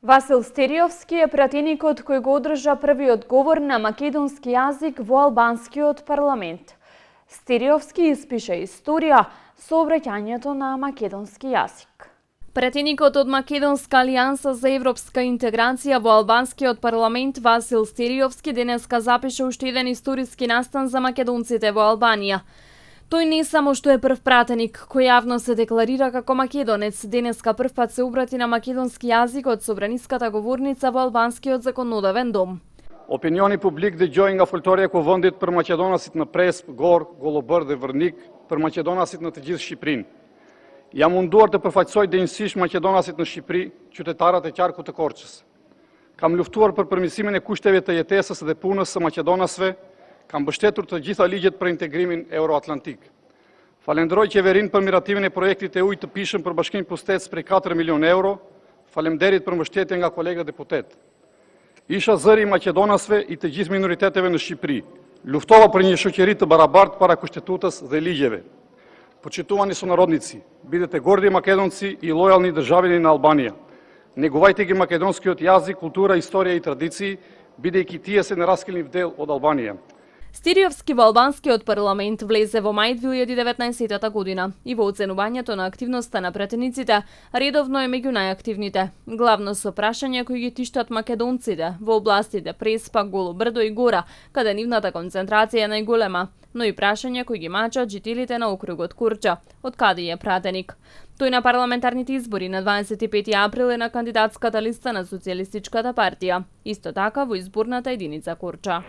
Васил Стериовски е пратеникот кој го одржа првиот говор на македонски јазик во албанскиот парламент. Стериовски испише историја со обраќањето на македонски јазик. Пратеникот од Македонска алијанса за европска интеграција во албанскиот парламент Васил Стериовски денеска запише уште еден историски настан за македонците во Албанија. Тој не само што е прв пратеник кој јавно се декларира како македонец, денеска првпат се обрати на македонски јазик од собраниската говорница во албанскиот законодавен дом. Opinioni publik dëgjoi nga foltorja e kuvendit për maqedonasit në Presp, Gorë, Gollobër dhe Vërnik, për maqedonasit në të gjithë Shqipërinë. Jam munduar të përfaqësoj dinjësisht maqedonasit në Shqipëri, qytetarët e qarkut të Korçës. Kam luftuar për përmirësimin e kushteve të jetesës dhe punës së maqedonasve, kam mbështetur të gjitha ligjet për integrimin euroatlantik. Falenderoj qeverinë për miratimin e projektit e ujit të pishëm për Bashkinë Pustetës prej 4 milion euro. Faleminderit për mbështetje nga kolegët deputet. Isha zëri i maqedonasve i të gjithë minoriteteve në Shqipëri. Luftova për një shoqëri të barabartë para kushtetutës dhe ligjeve. Почитувани сонародници, бидете горди македонци и лојални државјани на Албанија. Негувајте ги македонскиот јазик, култура, историја и традиции, бидејќи тие се нераскилнив дел од Албанија. Стериовски во албанскиот парламент влезе во мај 2019 година и во оценувањето на активноста на пратениците редовно е меѓу најактивните. Главно со прашања кои ги тиштат македонците во областите Преспа, Голобрдо и Гора, каде нивната концентрација е најголема, но и прашања кои ги мачат жителите на округот Курча, од каде е пратеник. Тој на парламентарните избори на 25 април е на кандидатската листа на Социјалистичката партија, исто така во изборната единица Курча.